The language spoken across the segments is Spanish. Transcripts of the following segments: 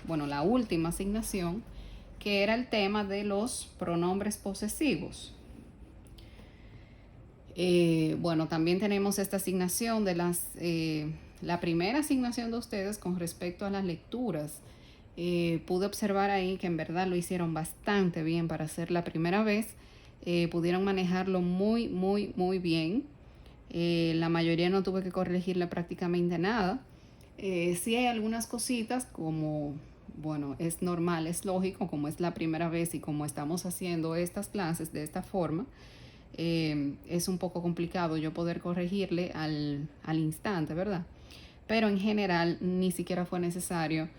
bueno, la última asignación, que era el tema de los pronombres posesivos. Bueno, también tenemos esta asignación de la primera asignación de ustedes con respecto a las lecturas. Pude observar ahí que en verdad lo hicieron bastante bien para hacer la primera vez. Pudieron manejarlo muy, muy, muy bien. La mayoría no tuve que corregirle prácticamente nada. Sí hay algunas cositas como, bueno, es normal, es lógico, como es la primera vez y como estamos haciendo estas clases de esta forma, es un poco complicado yo poder corregirle al instante, ¿verdad? Pero en general ni siquiera fue necesario,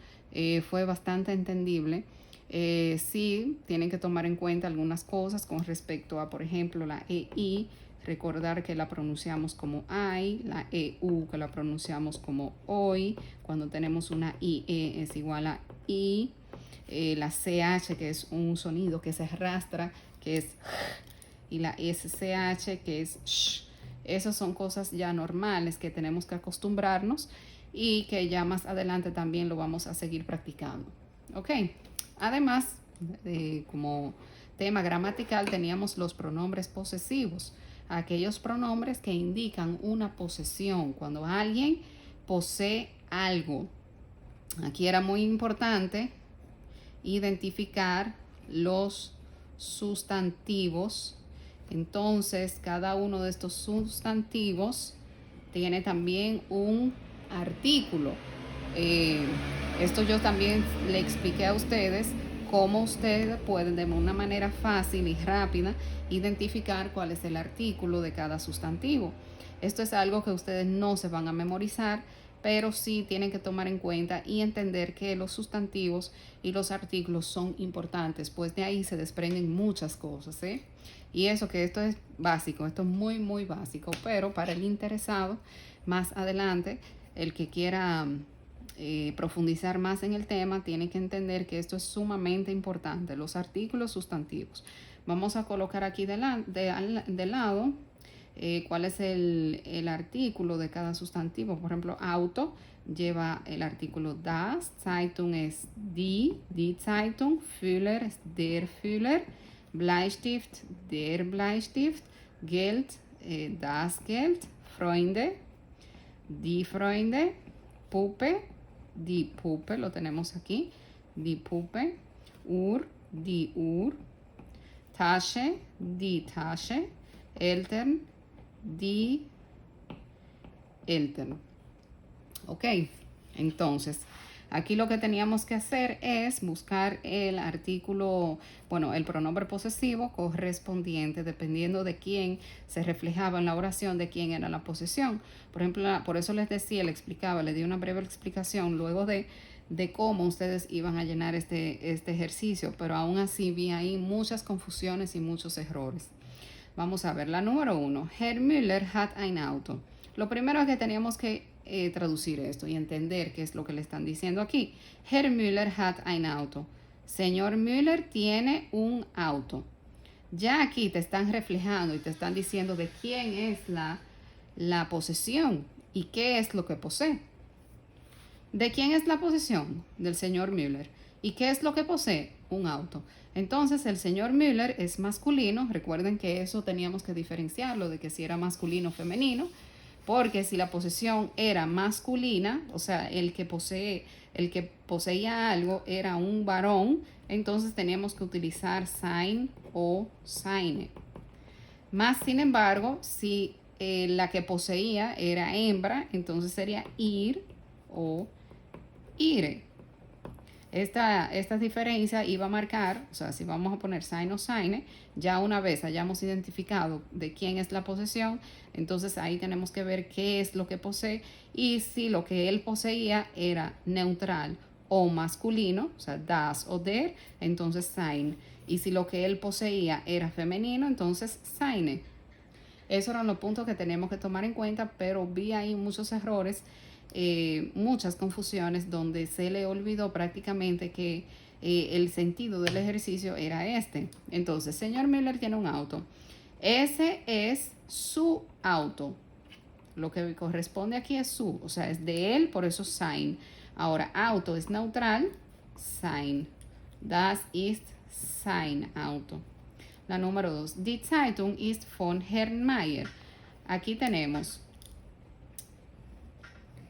fue bastante entendible. Sí, tienen que tomar en cuenta algunas cosas con respecto a, por ejemplo, la EI, recordar que la pronunciamos como I, la EU que la pronunciamos como hoy, cuando tenemos una IE es igual a I, la CH que es un sonido que se arrastra, que es y la SCH que es sh. Esas son cosas ya normales que tenemos que acostumbrarnos y que ya más adelante también lo vamos a seguir practicando. Ok, además, como tema gramatical teníamos los pronombres posesivos, aquellos pronombres que indican una posesión, cuando alguien posee algo. Aquí era muy importante identificar los sustantivos. Entonces, cada uno de estos sustantivos tiene también un artículo. Esto yo también le expliqué a ustedes cómo ustedes pueden de una manera fácil y rápida identificar cuál es el artículo de cada sustantivo. Esto es algo que ustedes no se van a memorizar, pero sí tienen que tomar en cuenta y entender que los sustantivos y los artículos son importantes, pues de ahí se desprenden muchas cosas, ¿eh? Y eso que esto es básico, esto es muy, muy básico, pero para el interesado, más adelante, el que quiera profundizar más en el tema, tiene que entender que esto es sumamente importante, los artículos sustantivos. Vamos a colocar aquí de lado cuál es el artículo de cada sustantivo. Por ejemplo, auto lleva el artículo das, Zeitung es die Zeitung, Füller es der Füller, Bleistift, der Bleistift, Geld, das Geld, Freunde, die Freunde, Puppe, die Puppe, lo tenemos aquí, die Puppe, Uhr, die Uhr, Tasche, die Tasche, Eltern, die Eltern. Ok, entonces aquí lo que teníamos que hacer es buscar el artículo, bueno, el pronombre posesivo correspondiente dependiendo de quién se reflejaba en la oración, de quién era la posesión. Por ejemplo, por eso les decía, les explicaba, les di una breve explicación luego de cómo ustedes iban a llenar este ejercicio, pero aún así vi ahí muchas confusiones y muchos errores. Vamos a ver la número 1. Herr Müller hat ein Auto. Lo primero es que teníamos que traducir esto y entender qué es lo que le están diciendo aquí. Herr Müller hat ein Auto. Señor Müller tiene un auto. Ya aquí te están reflejando y te están diciendo de quién es la posesión y qué es lo que posee. ¿De quién es la posesión? Del señor Müller. ¿Y qué es lo que posee? Un auto. Entonces el señor Müller es masculino. Recuerden que eso teníamos que diferenciarlo de que si era masculino o femenino, porque si la posesión era masculina, o sea, el que poseía algo era un varón, entonces teníamos que utilizar sein o seine. Más sin embargo, si la que poseía era hembra, entonces sería ir o ire. Esta diferencia iba a marcar, o sea, si vamos a poner sein o seine, ya una vez hayamos identificado de quién es la posesión, entonces ahí tenemos que ver qué es lo que posee y si lo que él poseía era neutral o masculino, o sea, das o der, entonces sein. Y si lo que él poseía era femenino, entonces seine. Esos eran los puntos que tenemos que tomar en cuenta, pero vi ahí muchos errores, muchas confusiones donde se le olvidó prácticamente que el sentido del ejercicio era este. Entonces, señor Miller tiene un auto. Ese es su auto. Lo que corresponde aquí es su, o sea, es de él, por eso sein. Ahora, auto es neutral, sein. Das ist sein Auto. La número 2. Die Zeitung ist von Herrn Mayer. Aquí tenemos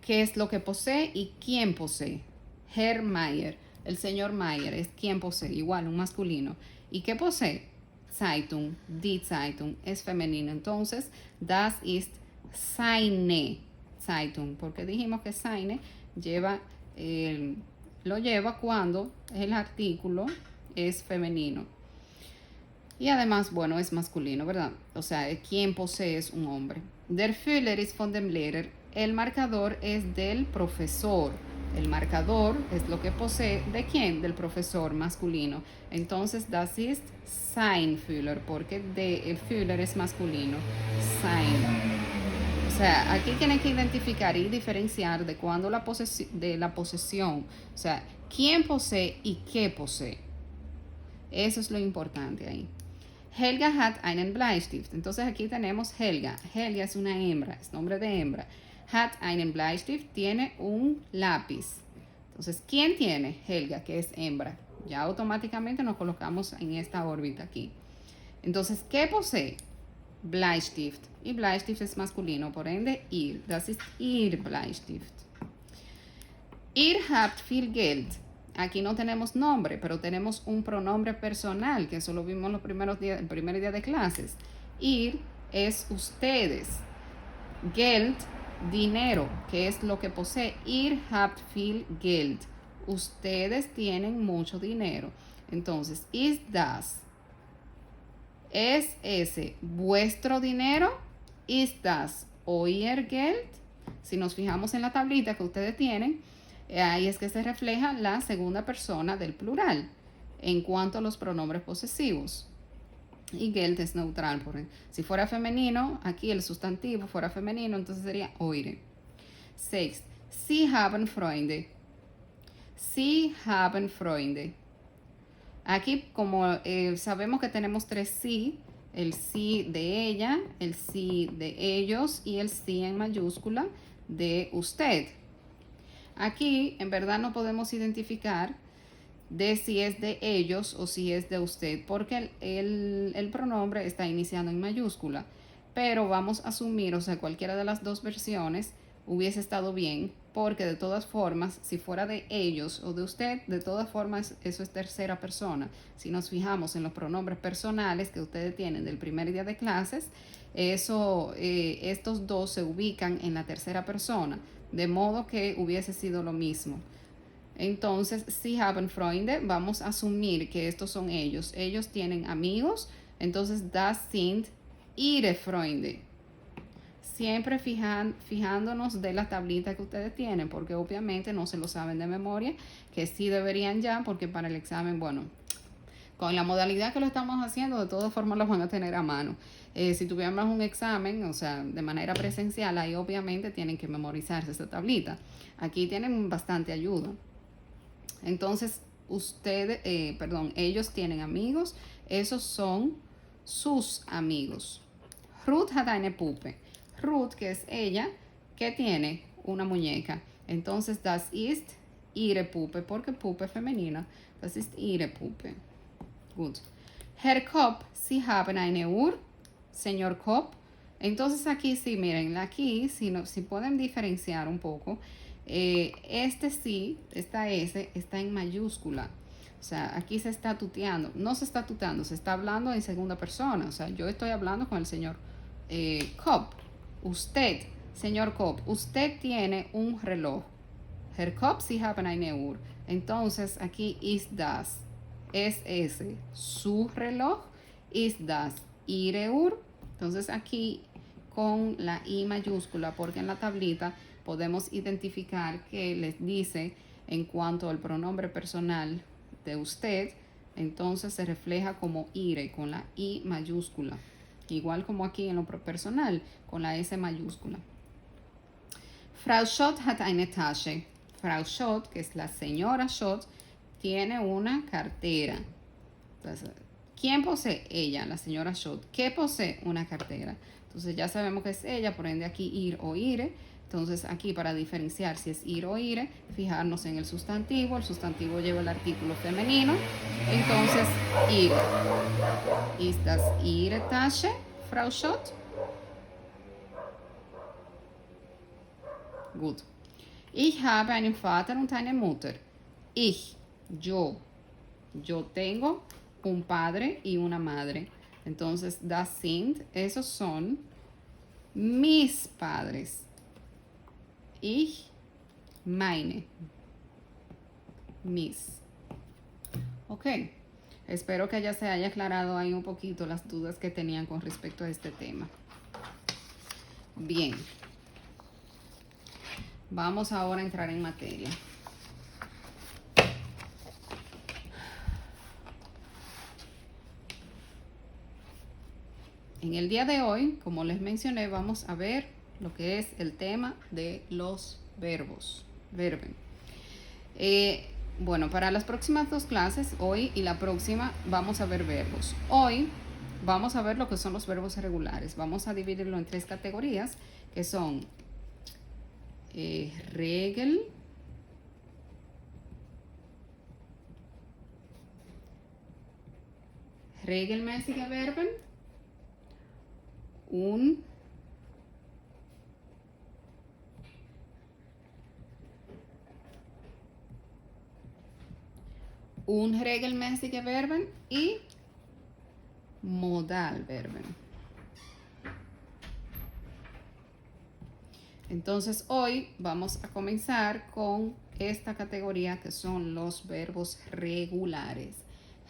qué es lo que posee y quién posee. Herr Mayer, el señor Mayer es quien posee, igual un masculino. ¿Y qué posee? Zeitung, die Zeitung es femenino. Entonces, das ist seine Zeitung, porque dijimos que seine lo lleva cuando el artículo es femenino. Y además, bueno, es masculino, ¿verdad? O sea, quien posee es un hombre. Der Füller ist von dem Lehrer. El marcador es del profesor. El marcador es lo que posee de quién? Del profesor masculino. Entonces, das ist sein Füller, porque el Füller es masculino. Sein. O sea, aquí tienen que identificar y diferenciar de cuando de la posesión. O sea, quién posee y qué posee. Eso es lo importante ahí. Helga hat einen Bleistift. Entonces aquí tenemos Helga. Helga es una hembra, es nombre de hembra. Hat einen Bleistift, tiene un lápiz. Entonces, ¿quién tiene? Helga, que es hembra. Ya automáticamente nos colocamos en esta órbita aquí. Entonces, ¿qué posee? Bleistift. Y Bleistift es masculino, por ende, ihr. Das ist ihr Bleistift. Ihr habt viel Geld. Aquí no tenemos nombre, pero tenemos un pronombre personal, que eso lo vimos los el primer día de clases. Ir es ustedes. Geld, dinero, que es lo que posee. Ihr habt viel Geld. Ustedes tienen mucho dinero. Entonces, ist das? ¿Es ese vuestro dinero? ¿Ist das euer Geld? Si nos fijamos en la tablita que ustedes tienen, ahí es que se refleja la segunda persona del plural en cuanto a los pronombres posesivos. Y Geld es neutral. Si fuera femenino, aquí el sustantivo fuera femenino, entonces sería eure. 6. Sie haben Freunde. Sie haben Freunde. Aquí, como sabemos que tenemos tres sí, el sí de ella, el sí de ellos y el sí en mayúscula de usted. Aquí, en verdad, no podemos identificar de si es de ellos o si es de usted, porque el pronombre está iniciando en mayúscula. Pero vamos a asumir, o sea, cualquiera de las dos versiones hubiese estado bien, porque de todas formas, si fuera de ellos o de usted, de todas formas eso es tercera persona. Si nos fijamos en los pronombres personales que ustedes tienen del primer día de clases, estos dos se ubican en la tercera persona, de modo que hubiese sido lo mismo. Entonces, Sie haben Freunde, vamos a asumir que estos son ellos. Ellos tienen amigos, entonces das sind ihre Freunde. Siempre fijándonos de la tablita que ustedes tienen, porque obviamente no se lo saben de memoria, que sí deberían ya, porque para el examen, bueno, con la modalidad que lo estamos haciendo, de todas formas lo van a tener a mano. Si tuviéramos un examen, o sea, de manera presencial, ahí obviamente tienen que memorizarse esta tablita. Aquí tienen bastante ayuda. Entonces, ellos tienen amigos, esos son sus amigos. Ruth hat eine Puppe. Ruth, que es ella, que tiene una muñeca. Entonces, das ist ihre Puppe, porque Puppe es femenina. Das ist ihre Puppe. Gut. Herr Kopp, Sie haben eine Uhr. Señor Kopp. Entonces, aquí sí, miren, aquí, si pueden diferenciar un poco, este sí, esta S, está en mayúscula. O sea, aquí se está tuteando. No se está tuteando, se está hablando en segunda persona. O sea, yo estoy hablando con el señor Kopp. Usted, señor Kopp, usted tiene un reloj. Herr Kopp, Sie haben eine Uhr. Entonces, aquí ist das. Es ese su reloj. Ist das ihre Uhr. Entonces, aquí con la I mayúscula, porque en la tablita podemos identificar que les dice en cuanto al pronombre personal de usted, entonces se refleja como ihre con la I mayúscula. Igual como aquí en lo personal, con la S mayúscula. Frau Schott hat eine Tasche. Frau Schott, que es la señora Schott, tiene una cartera. Entonces, ¿quién posee? Ella, la señora Schott. ¿Qué posee? Una cartera. Entonces ya sabemos que es ella, por ende aquí ir o ire. Entonces aquí para diferenciar si es ir o ire, fijarnos en el sustantivo lleva el artículo femenino, entonces ir. Ist das Ihre Tasche, Frau Schott? Gut. Ich habe einen Vater und eine Mutter. Yo tengo un padre y una madre. Entonces, das sind, esos son mis padres. Ich, meine, mis. Ok. Espero que ya se haya aclarado ahí un poquito las dudas que tenían con respecto a este tema. Bien. Vamos ahora a entrar en materia. En el día de hoy, como les mencioné, vamos a ver lo que es el tema de los verbos. Verben. Bueno, para las próximas dos clases, hoy y la próxima, vamos a ver verbos. Hoy vamos a ver lo que son los verbos irregulares. Vamos a dividirlo en tres categorías, que son regel, regelmäßige Verben und unregelmäßige Verben y Modalverben. Entonces hoy vamos a comenzar con esta categoría que son los verbos regulares,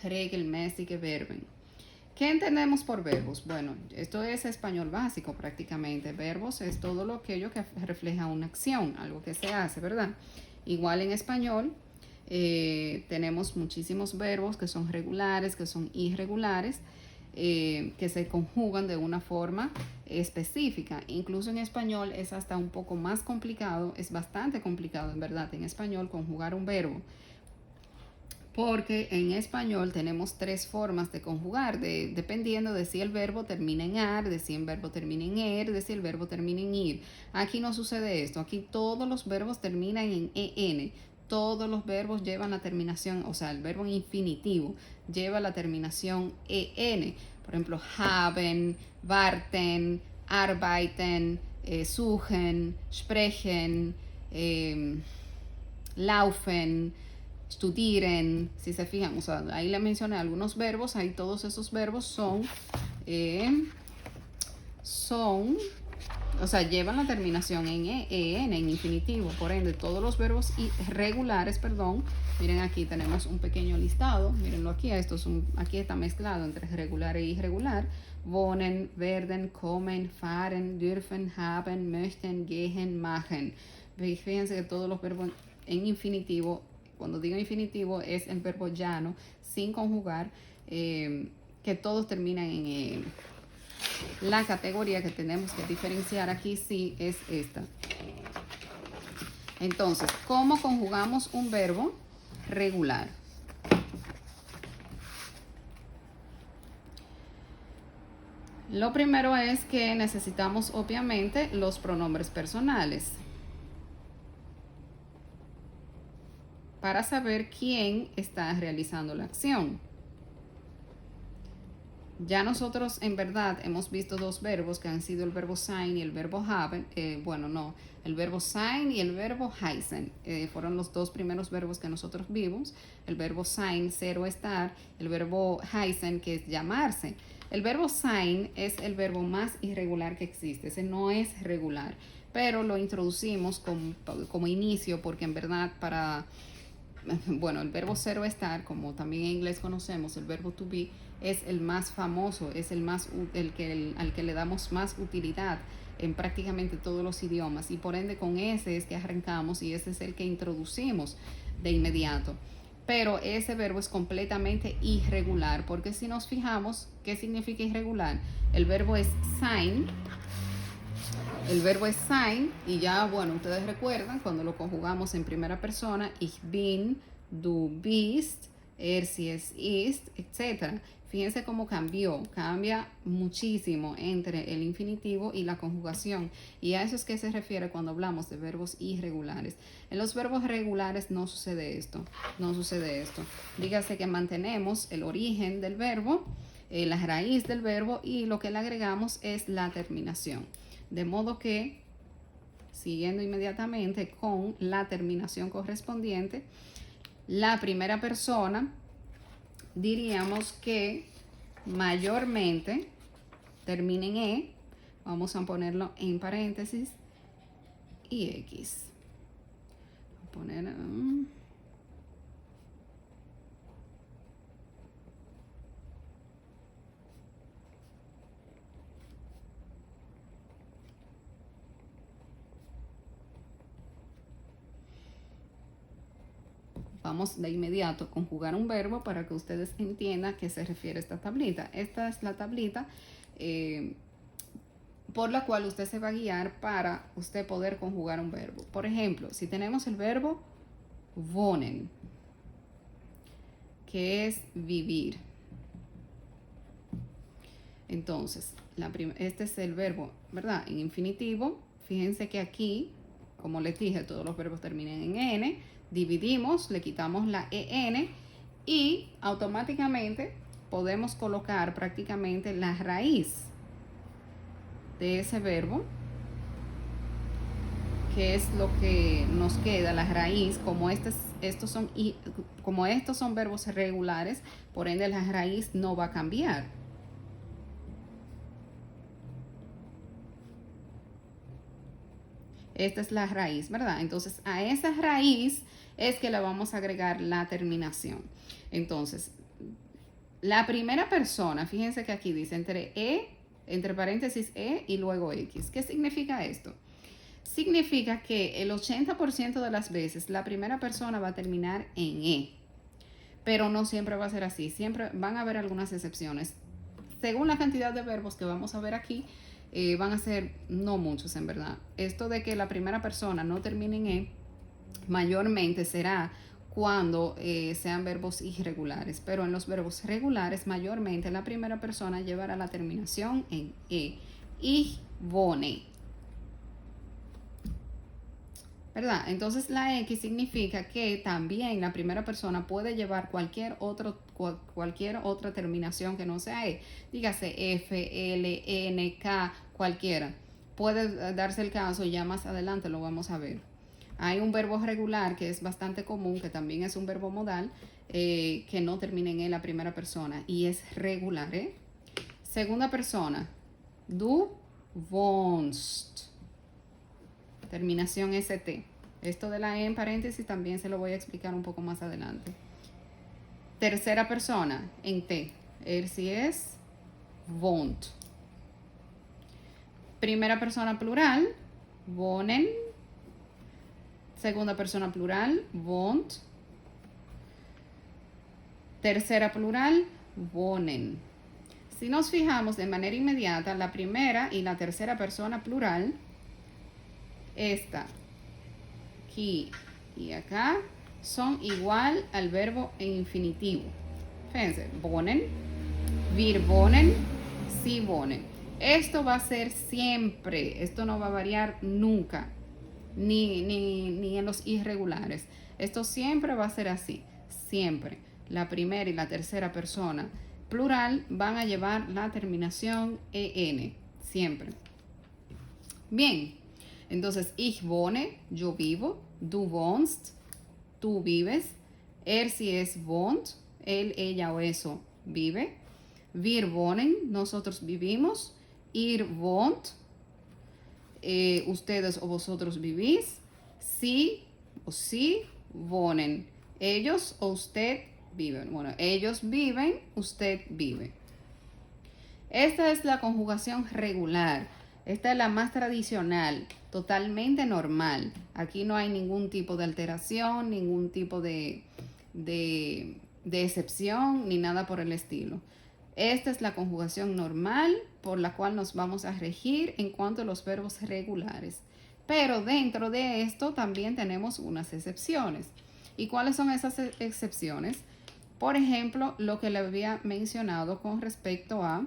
regelmäßige Verben. ¿Qué entendemos por verbos? Bueno, esto es español básico prácticamente. Verbos es todo aquello que refleja una acción, algo que se hace, ¿verdad? Igual en español tenemos muchísimos verbos que son regulares, que son irregulares, que se conjugan de una forma específica. Incluso en español es hasta un poco más complicado, es bastante complicado en verdad en español conjugar un verbo. Porque en español tenemos tres formas de conjugar, dependiendo de si el verbo termina en ar, de si el verbo termina en er, de si el verbo termina en ir. Aquí no sucede esto, aquí todos los verbos terminan en en. Todos los verbos llevan la terminación, o sea, el verbo en infinitivo lleva la terminación en. Por ejemplo, haben, warten, arbeiten, suchen, sprechen, laufen, studieren, si se fijan, o sea, ahí le mencioné algunos verbos, ahí todos esos verbos son, o sea, llevan la terminación en en infinitivo. Por ende, todos los verbos irregulares, miren aquí tenemos un pequeño listado, mírenlo aquí, aquí está mezclado entre regular e irregular. Wohnen, werden, kommen, fahren, dürfen, haben, möchten, gehen, machen. Fíjense que todos los verbos en infinitivo, cuando digo infinitivo es el verbo llano, sin conjugar, que todos terminan en la categoría que tenemos que diferenciar aquí sí es esta. Entonces, ¿cómo conjugamos un verbo regular? Lo primero es que necesitamos obviamente los pronombres personales para saber quién está realizando la acción. Ya nosotros en verdad hemos visto dos verbos que han sido el verbo sein y el verbo haben. El verbo sein y el verbo heißen. Fueron los dos primeros verbos que nosotros vimos. El verbo sein, ser o estar. El verbo heißen, que es llamarse. El verbo sein es el verbo más irregular que existe. Ese no es regular. Pero lo introducimos como inicio porque en verdad el verbo ser o estar, como también en inglés conocemos, el verbo to be, es el más famoso, es al que le damos más utilidad en prácticamente todos los idiomas, y por ende con ese es que arrancamos y ese es el que introducimos de inmediato. Pero ese verbo es completamente irregular, porque si nos fijamos, ¿qué significa irregular? El verbo es sein. Y ya, ustedes recuerdan cuando lo conjugamos en primera persona, ich bin, du bist, er si es ist, etc. Fíjense cómo cambia muchísimo entre el infinitivo y la conjugación. Y a eso es que se refiere cuando hablamos de verbos irregulares. En los verbos regulares no sucede esto, no sucede esto. Dígase que mantenemos el origen del verbo, la raíz del verbo, y lo que le agregamos es la terminación. De modo que, siguiendo inmediatamente con la terminación correspondiente, la primera persona diríamos que mayormente termina en E, vamos a ponerlo en paréntesis, y X. Voy a poner... Vamos de inmediato a conjugar un verbo para que ustedes entiendan a qué se refiere esta tablita. Esta es la tablita por la cual usted se va a guiar para usted poder conjugar un verbo. Por ejemplo, si tenemos el verbo wohnen, que es vivir. Entonces, este es el verbo, ¿verdad? En infinitivo. Fíjense que aquí, como les dije, todos los verbos terminan en N. Dividimos, le quitamos la EN y automáticamente podemos colocar prácticamente la raíz de ese verbo, que es lo que nos queda, la raíz. Como estos son verbos regulares, por ende la raíz no va a cambiar. Esta es la raíz, ¿verdad? Entonces, a esa raíz es que le vamos a agregar la terminación. Entonces, la primera persona, fíjense que aquí dice entre paréntesis E y luego X. ¿Qué significa esto? Significa que el 80% de las veces la primera persona va a terminar en E. Pero no siempre va a ser así. Siempre van a haber algunas excepciones. Según la cantidad de verbos que vamos a ver aquí, van a ser no muchos en verdad. Esto de que la primera persona no termine en E, mayormente será cuando sean verbos irregulares, pero en los verbos regulares mayormente la primera persona llevará la terminación en E. Ich wohne, ¿verdad? Entonces la X significa que también la primera persona puede llevar cualquier otra terminación que no sea E. Dígase F, L, N, K, cualquiera. Puede darse el caso y ya más adelante lo vamos a ver. Hay un verbo regular que es bastante común, que también es un verbo modal, que no termina en E la primera persona y es regular, ¿eh? Segunda persona, du wohnst. Terminación ST. Esto de la E en paréntesis también se lo voy a explicar un poco más adelante. Tercera persona, en T. Si es wohnt. Primera persona plural, wohnen. Segunda persona plural, wohnt. Tercera plural, wohnen. Si nos fijamos de manera inmediata, la primera y la tercera persona plural, esta, aquí y acá, son igual al verbo en infinitivo. Fíjense, wohnen, wir wohnen, sie wohnen. Esto va a ser siempre, esto no va a variar nunca, ni en los irregulares. Esto siempre va a ser así, siempre. La primera y la tercera persona plural van a llevar la terminación EN, siempre. Bien. Entonces, ich wohne, yo vivo, du wohnst, tú vives, si es wohnt, él, ella o eso vive, wir wohnen, nosotros vivimos, ihr wohnt, ustedes o vosotros vivís, sie o sie wohnen, ellos o usted viven. Bueno, ellos viven, usted vive. Esta es la conjugación regular. Esta es la más tradicional, totalmente normal. Aquí no hay ningún tipo de alteración, ningún tipo de excepción, ni nada por el estilo. Esta es la conjugación normal por la cual nos vamos a regir en cuanto a los verbos regulares. Pero dentro de esto también tenemos unas excepciones. ¿Y cuáles son esas excepciones? Por ejemplo, lo que le había mencionado con respecto a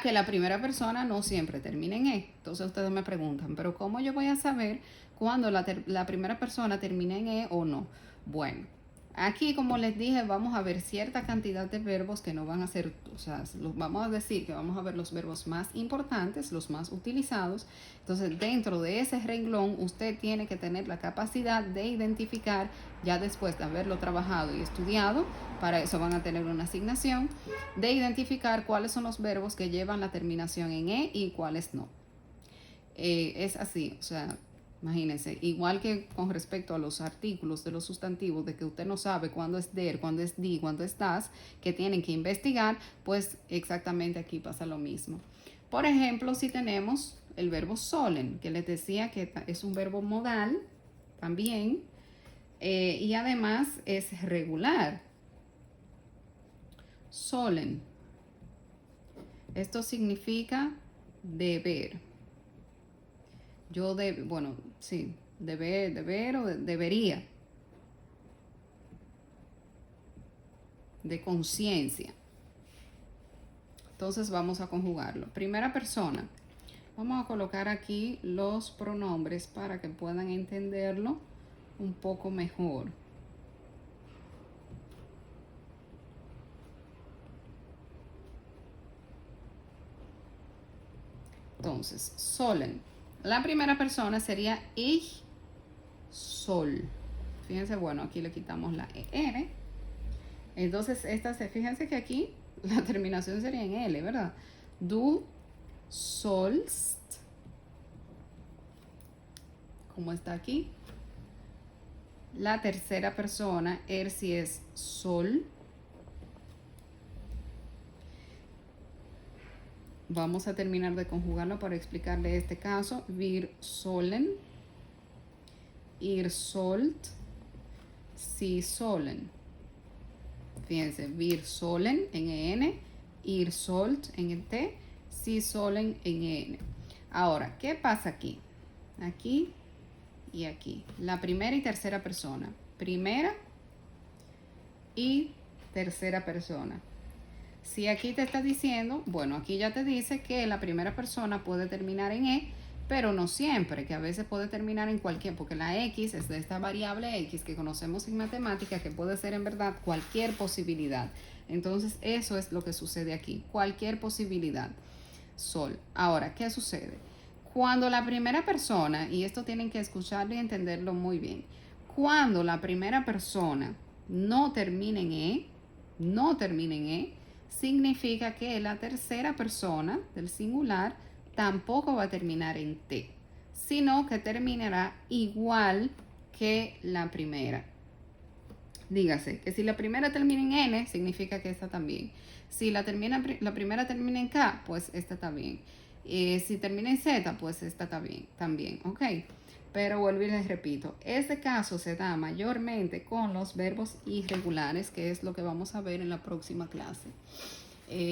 que la primera persona no siempre termina en E. Entonces ustedes me preguntan, pero ¿cómo yo voy a saber cuando la primera persona termina en E o no? Bueno, aquí como les dije, vamos a ver cierta cantidad de verbos que no van a ser, o sea, vamos a decir que vamos a ver los verbos más importantes, los más utilizados. Entonces dentro de ese renglón usted tiene que tener la capacidad de identificar, ya después de haberlo trabajado y estudiado, para eso van a tener una asignación, de identificar cuáles son los verbos que llevan la terminación en E y cuáles no. Es así, o sea, imagínense, igual que con respecto a los artículos de los sustantivos, de que usted no sabe cuándo es der, cuándo es di, cuándo es das, que tienen que investigar, pues exactamente aquí pasa lo mismo. Por ejemplo, si tenemos el verbo solen, que les decía que es un verbo modal también, y además es regular. Solen. Esto significa deber. Yo bueno, sí, deber o debería. De conciencia. Entonces vamos a conjugarlo. Primera persona. Vamos a colocar aquí los pronombres para que puedan entenderlo un poco mejor. Entonces, sollen. La primera persona sería ich soll. Fíjense, bueno, aquí le quitamos la ER. Entonces, fíjense que aquí la terminación sería en L, ¿verdad? Du sollst. Como está aquí. La tercera persona, si es sol. Vamos a terminar de conjugarlo para explicarle este caso. Wir sollen, ihr sollt, sie sollen. Fíjense, wir sollen en EN, ihr sollt en el T, sie sollen en EN. Ahora, ¿qué pasa aquí? Aquí y aquí. La primera y tercera persona. Primera y tercera persona. Si aquí te está diciendo, bueno, aquí ya te dice que la primera persona puede terminar en E, pero no siempre, que a veces puede terminar en cualquier, porque la X es de esta variable X que conocemos en matemática, que puede ser en verdad cualquier posibilidad. Entonces, eso es lo que sucede aquí, cualquier posibilidad. Sol. Ahora, ¿qué sucede? Cuando la primera persona, y esto tienen que escucharlo y entenderlo muy bien, cuando la primera persona no termina en E, significa que la tercera persona del singular tampoco va a terminar en T, sino que terminará igual que la primera. Dígase que si la primera termina en N, significa que esta también. Si la primera termina en K, pues esta también. Si termina en Z, pues esta también, ¿ok? Pero vuelvo y les repito, este caso se da mayormente con los verbos irregulares, que es lo que vamos a ver en la próxima clase.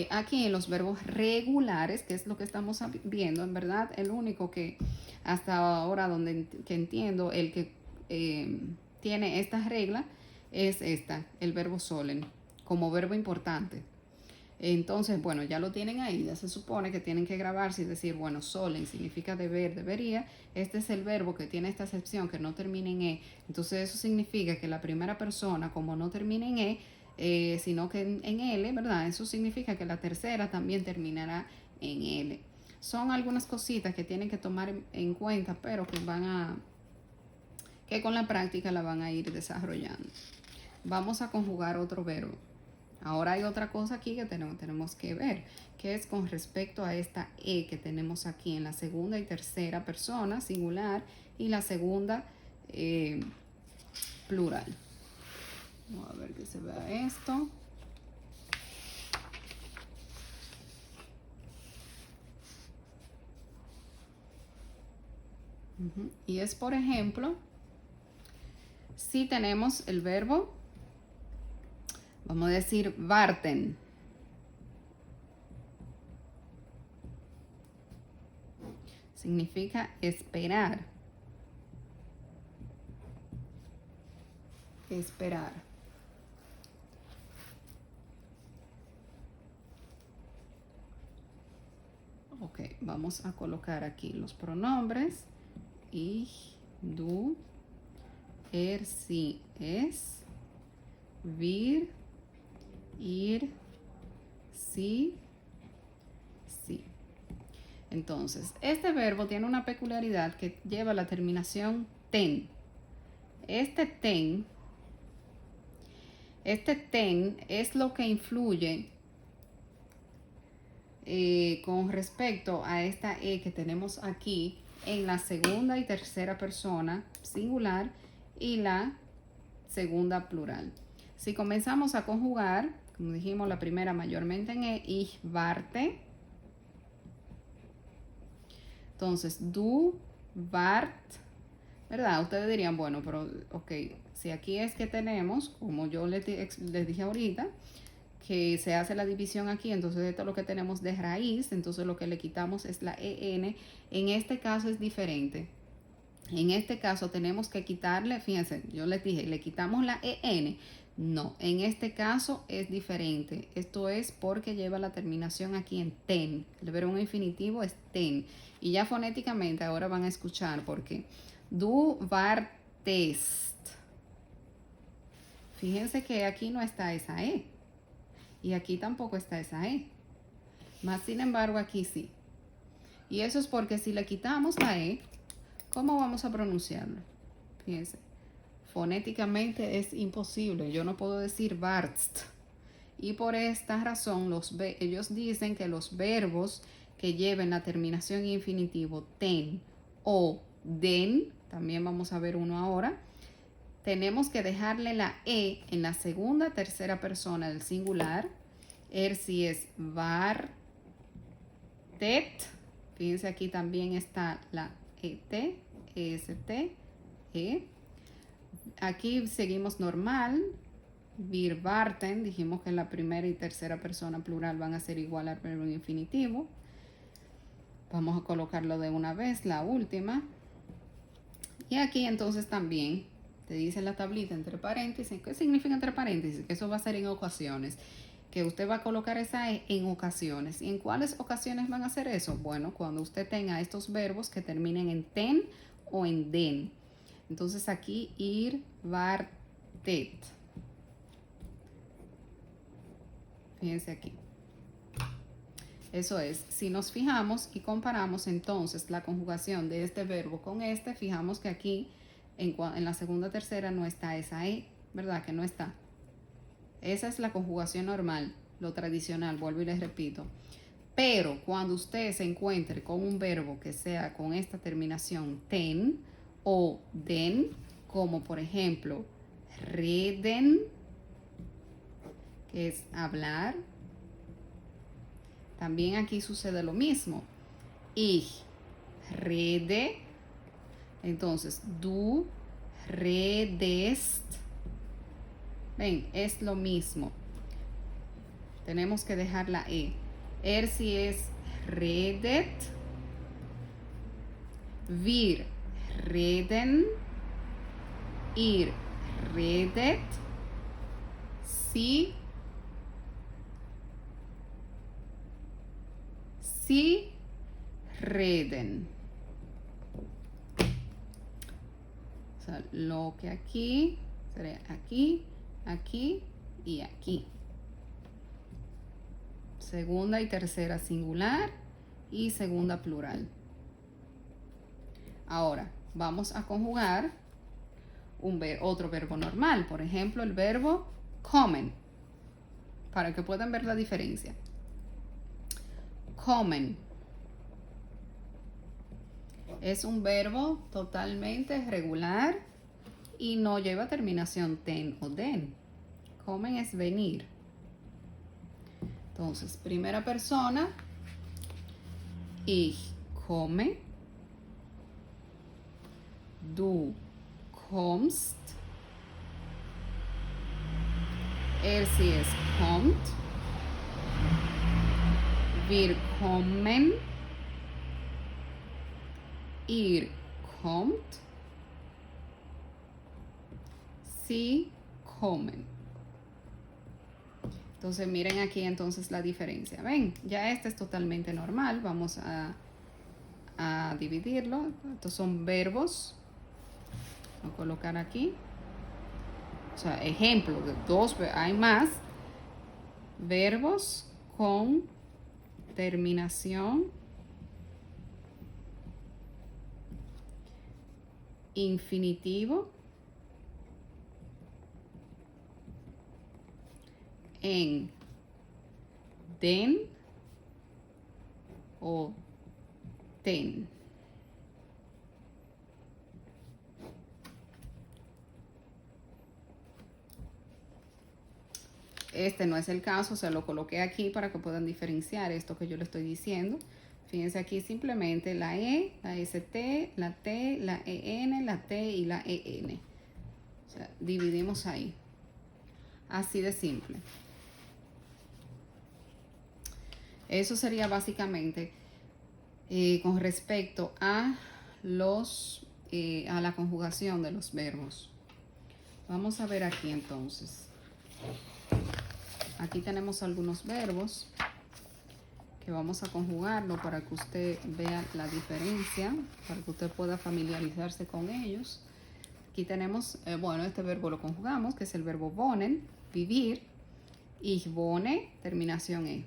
Aquí en los verbos regulares, que es lo que estamos viendo, en verdad, el único que hasta ahora que entiendo, el que tiene esta regla, es el verbo sollen, como verbo importante. Entonces, bueno, ya lo tienen ahí, ya se supone que tienen que grabarse y decir, bueno, sollen significa deber, debería. Este es el verbo que tiene esta acepción que no termina en E. Entonces eso significa que la primera persona, como no termina en E, sino que en L, ¿verdad? Eso significa que la tercera también terminará en L. Son algunas cositas que tienen que tomar en cuenta, pero que con la práctica la van a ir desarrollando. Vamos a conjugar otro verbo. Ahora hay otra cosa aquí que tenemos que ver, que es con respecto a esta E que tenemos aquí en la segunda y tercera persona singular y la segunda plural. Vamos a ver que se vea esto. Y es, por ejemplo, si tenemos el verbo, vamos a decir warten. Significa esperar. Esperar. Ok, vamos a colocar aquí los pronombres. Ich, du, sie, es, wir, ihr, sie, sí. Entonces, este verbo tiene una peculiaridad que lleva la terminación ten. Este ten es lo que influye con respecto a esta E que tenemos aquí en la segunda y tercera persona singular y la segunda plural. Si comenzamos a conjugar, como dijimos, la primera mayormente en E, ich warte. Entonces, du wart, ¿verdad? Ustedes dirían, bueno, pero ok, si aquí es que tenemos, como yo les dije ahorita, que se hace la división aquí, entonces esto es lo que tenemos de raíz, entonces lo que le quitamos es la EN. En este caso es diferente. En este caso tenemos que quitarle, fíjense, yo les dije, le quitamos la EN. No, en este caso es diferente. Esto es porque lleva la terminación aquí en ten. El verbo infinitivo es ten. Y ya fonéticamente ahora van a escuchar porque du wartest. Fíjense que aquí no está esa E. Y aquí tampoco está esa E. Más sin embargo, aquí sí. Y eso es porque si le quitamos la E, ¿cómo vamos a pronunciarlo? Fíjense. Fonéticamente es imposible. Yo no puedo decir wartst. Y por esta razón, ellos dicen que los verbos que lleven la terminación infinitivo ten o den, también vamos a ver uno ahora, tenemos que dejarle la E en la segunda, tercera persona del singular. Si es wartet. Fíjense aquí también está la ET, EST, E. Aquí seguimos normal. Wir warten, dijimos que la primera y tercera persona plural van a ser igual al verbo infinitivo. Vamos a colocarlo de una vez, la última. Y aquí entonces también te dice la tablita entre paréntesis. ¿Qué significa entre paréntesis? Que eso va a ser en ocasiones. Que usted va a colocar esa E en ocasiones. ¿Y en cuáles ocasiones van a hacer eso? Bueno, cuando usted tenga estos verbos que terminen en ten o en den. Entonces aquí ir, wartet. Fíjense aquí. Eso es, si nos fijamos y comparamos entonces la conjugación de este verbo con este, fijamos que aquí en la segunda tercera no está esa E, ¿verdad? Que no está. Esa es la conjugación normal, lo tradicional, vuelvo y les repito. Pero cuando usted se encuentre con un verbo que sea con esta terminación ten o den, como por ejemplo reden, que es hablar, también aquí sucede lo mismo. Ich rede. Entonces, du redest. Ven, es lo mismo. Tenemos que dejar la E. Si es redet. Wir reden. Ihr redet. Sie reden. O sea, lo que aquí sería aquí, aquí y aquí. Segunda y tercera singular y segunda plural. Ahora, vamos a conjugar otro verbo normal. Por ejemplo, el verbo kommen. Para que puedan ver la diferencia. Kommen. Es un verbo totalmente regular y no lleva terminación ten o den. Kommen es venir. Entonces, primera persona, ich komme, du kommst, sie es kommt, wir kommen, ihr kommt, sie kommen. Entonces miren aquí entonces la diferencia. Ven, ya este es totalmente normal. Vamos a dividirlo. Estos son verbos. Voy a colocar aquí. O sea, ejemplo de dos, hay más verbos con terminación infinitivo en den o ten. Este no es el caso, se lo coloqué aquí para que puedan diferenciar esto que yo le estoy diciendo. Fíjense aquí simplemente la E, la ST, la T, la EN, la T y la EN. O sea, dividimos ahí. Así de simple. Eso sería básicamente con respecto a a la conjugación de los verbos. Vamos a ver aquí entonces. Aquí tenemos algunos verbos que vamos a conjugarlo para que usted vea la diferencia, para que usted pueda familiarizarse con ellos. Aquí tenemos, bueno, este verbo lo conjugamos, que es el verbo wohnen, vivir. Ich wohne, terminación E.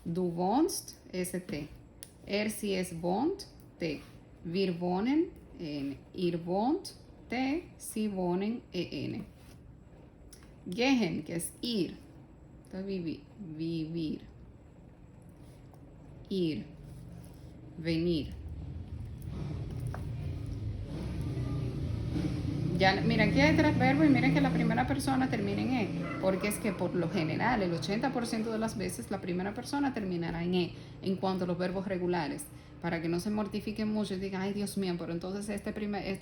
Du wohnst, ST. Sie es wohnt, T. Wir wohnen, N. Ihr wohnt, T. Sie wohnen, EN. Gehen, que es ir. Entonces, vivir. Ir. Venir. Ya, miren, aquí hay tres verbos y miren que la primera persona termina en E, porque es que por lo general, el 80% de las veces, la primera persona terminará en E, en cuanto a los verbos regulares, para que no se mortifiquen mucho y digan, ay Dios mío, pero entonces esta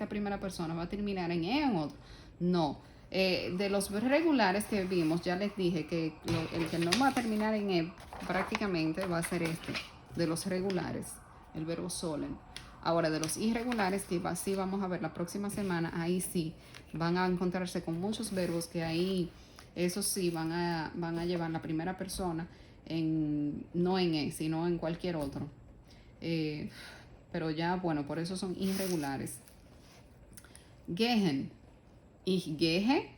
primera persona va a terminar en E o en otro. No, de los regulares que vimos, ya les dije que el que no va a terminar en E prácticamente va a ser este, de los regulares, el verbo sollen. Ahora, de los irregulares, que sí vamos a ver la próxima semana, ahí sí van a encontrarse con muchos verbos que ahí, esos sí van a llevar la primera persona no en E, sino en cualquier otro. Pero ya, bueno, por eso son irregulares. Gehen. Ich gehe,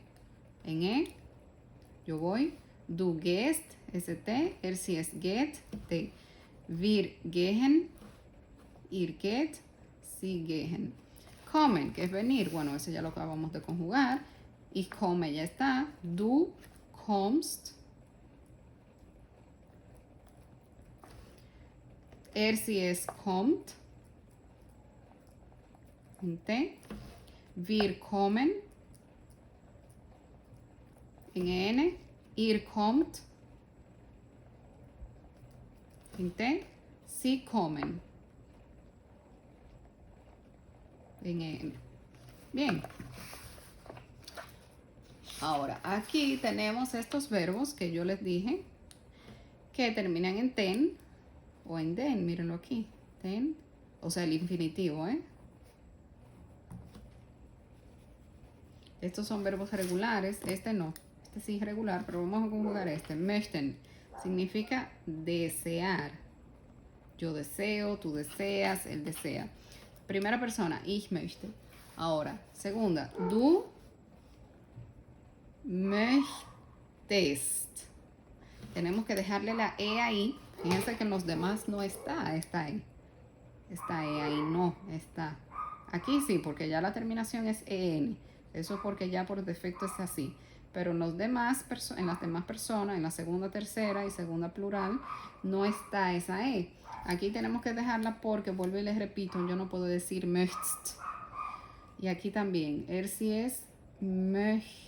en E, yo voy. Du gehst, ST. Sie es geht, T. Wir gehen, ir geht, sie gehen. Kommen, que es venir, bueno, ese ya lo acabamos de conjugar. Ich komme, ya está. Du kommst. Sie es kommt. En T. Wir kommen. En N. Ihr kommt. En T. Sie kommen. En N. Bien. Ahora, aquí tenemos estos verbos que yo les dije que terminan en ten o en den. Mírenlo aquí. Ten, o sea, el infinitivo, ¿eh? Estos son verbos regulares. Este no. Este sí es regular, pero vamos a conjugar este. Möchten significa desear. Yo deseo, tú deseas, él desea. Primera persona, ich möchte. Ahora, segunda, du möchtest. Tenemos que dejarle la E ahí. Fíjense que en los demás no está ahí. Esta E ahí no está. Aquí sí, porque ya la terminación es EN. Eso es porque ya por defecto es así. Pero en las demás personas, en la segunda, tercera y segunda plural, no está esa E. Aquí tenemos que dejarla porque, vuelvo y les repito, yo no puedo decir möchtest. Y aquí también, sí es möchtet.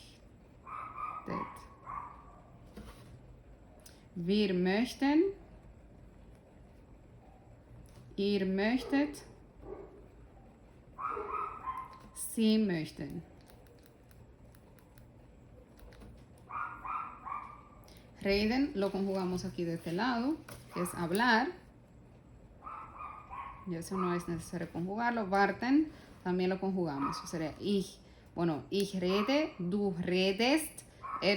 Wir möchten. Ihr möchtet. Sie möchten. Reden lo conjugamos aquí de este lado, que es hablar. Y eso no es necesario conjugarlo. Warten también lo conjugamos. Sería ich. Bueno, ich rede, du redest,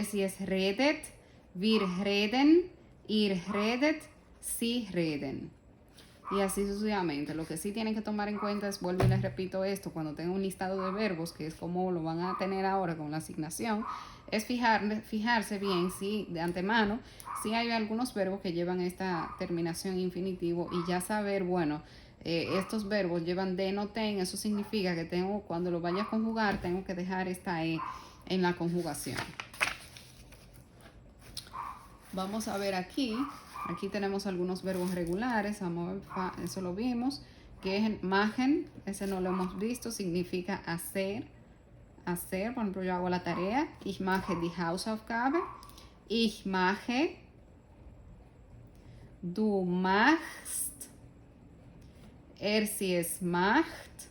sie es redet, Wir reden, ihr redet, sie reden. Y así sucesivamente. Lo que sí tienen que tomar en cuenta es, vuelvo y les repito esto, cuando tengan un listado de verbos, que es como lo van a tener ahora con la asignación, es fijarse bien si de antemano, si hay algunos verbos que llevan esta terminación infinitivo y ya saber, bueno, estos verbos llevan de no ten, eso significa que tengo, cuando lo vaya a conjugar, tengo que dejar esta E en la conjugación. Vamos a ver aquí. Aquí tenemos algunos verbos regulares. Eso lo vimos. Que es machen. Ese no lo hemos visto. Significa hacer. Hacer. Por ejemplo, yo hago la tarea. Ich mache die Hausaufgabe. Ich mache. Du machst. Sie es macht.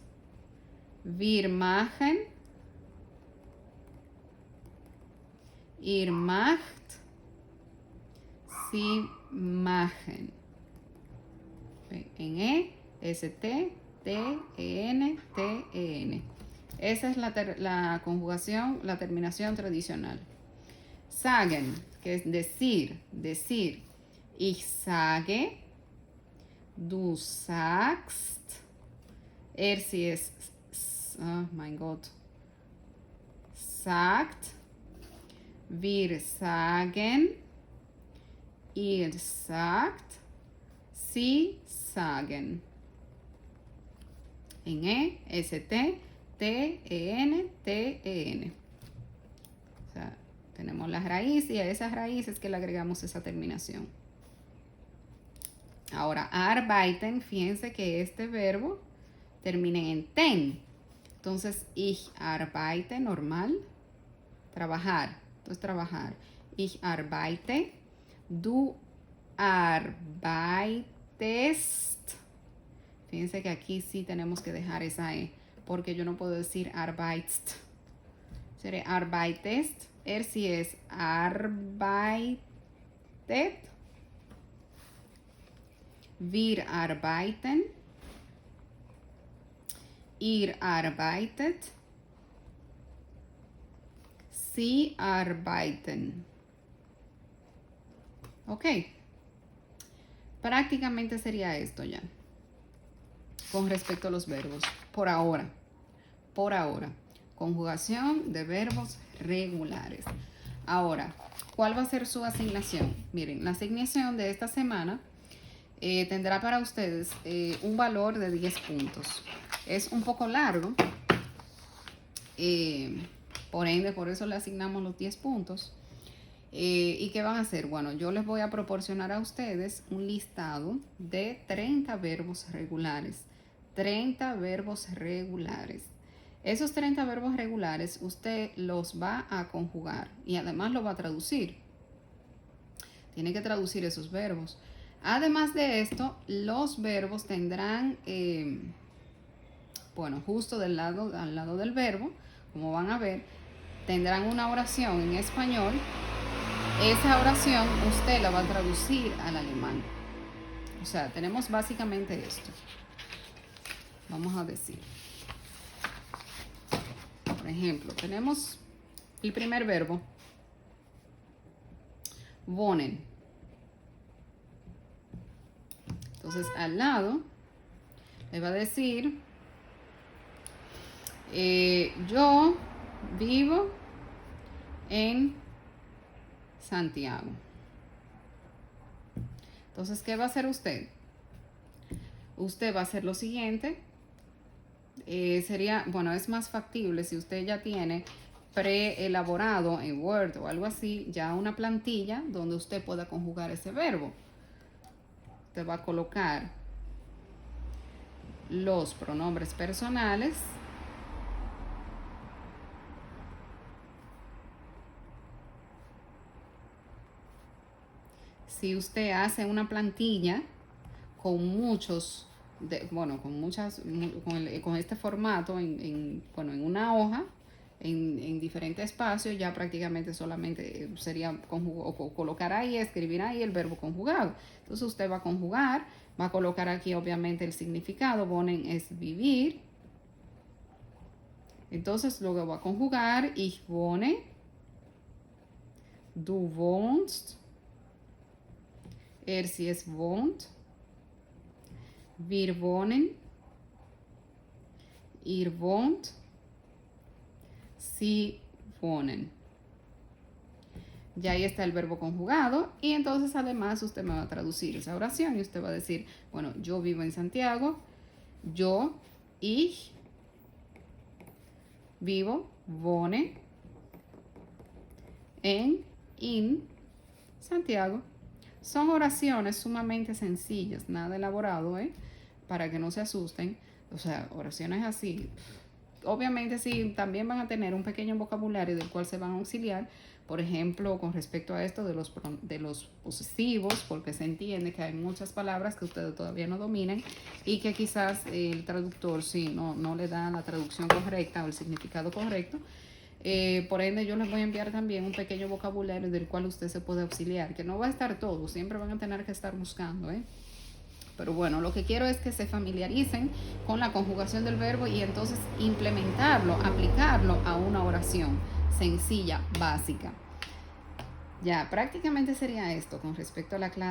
Wir machen. Ihr macht. Sie machen. En E, S-T, T-E-N, T-E-N. Esa es la conjugación, la terminación tradicional. Sagen, que es decir, decir. Ich sage, du sagst, sie es, oh mein Gott, sagt, wir sagen, ihr sagt, sie sagen. En E, S-T, T-E-N, T-E-N. O sea, tenemos la raíz y a esas raíces que le agregamos esa terminación. Ahora, arbeiten, fíjense que este verbo termina en ten. Entonces, ich arbeite, normal, trabajar. Entonces, trabajar. Ich arbeite. Du arbeitest. Fíjense que aquí sí tenemos que dejar esa E, porque yo no puedo decir arbeitst. Sería arbeitest. Sí es arbeitet. Wir arbeiten. Ihr arbeitet. Sie arbeiten. Ok, prácticamente sería esto ya, con respecto a los verbos, por ahora, conjugación de verbos regulares. Ahora, ¿cuál va a ser su asignación? Miren, la asignación de esta semana tendrá para ustedes un valor de 10 puntos. Es un poco largo, por ende, por eso le asignamos los 10 puntos. ¿Y qué van a hacer? Bueno, yo les voy a proporcionar a ustedes un listado de 30 verbos regulares. 30 verbos regulares. Esos 30 verbos regulares usted los va a conjugar y además lo va a traducir. Tiene que traducir esos verbos. Además de esto, los verbos tendrán, bueno, justo al lado del verbo, como van a ver, tendrán una oración en español. Esa oración usted la va a traducir al alemán. O sea, tenemos básicamente esto. Vamos a decir. Por ejemplo, tenemos el primer verbo. Wohnen. Entonces, al lado, le va a decir, yo vivo en Santiago. Entonces, ¿qué va a hacer usted? Usted va a hacer lo siguiente. Sería, bueno, es más factible si usted ya tiene preelaborado en Word o algo así, ya una plantilla donde usted pueda conjugar ese verbo. Usted va a colocar los pronombres personales. Si usted hace una plantilla con muchos, con este formato en una hoja, en diferentes espacios, ya prácticamente solamente sería colocar ahí, escribir ahí el verbo conjugado. Entonces usted va a conjugar, va a colocar aquí obviamente el significado. Wohnen es vivir. Entonces luego va a conjugar ich wohne. Du wohnst. Sie es wohnt. Wir wohnen. Ihr wohnt. Sie wohnen. Ya ahí está el verbo conjugado y entonces además usted me va a traducir esa oración y usted va a decir, bueno, yo vivo en Santiago, yo, ich, vivo, wohne, in Santiago. Son oraciones sumamente sencillas, nada elaborado, para que no se asusten. O sea, oraciones así. Obviamente sí, también van a tener un pequeño vocabulario del cual se van a auxiliar, por ejemplo, con respecto a esto de los posesivos, porque se entiende que hay muchas palabras que ustedes todavía no dominan y que quizás el traductor sí no le da la traducción correcta o el significado correcto. Por ende, yo les voy a enviar también un pequeño vocabulario del cual usted se puede auxiliar, que no va a estar todo, siempre van a tener que estar buscando, Pero bueno, lo que quiero es que se familiaricen con la conjugación del verbo y entonces implementarlo, aplicarlo a una oración sencilla, básica. Ya, prácticamente sería esto con respecto a la clase.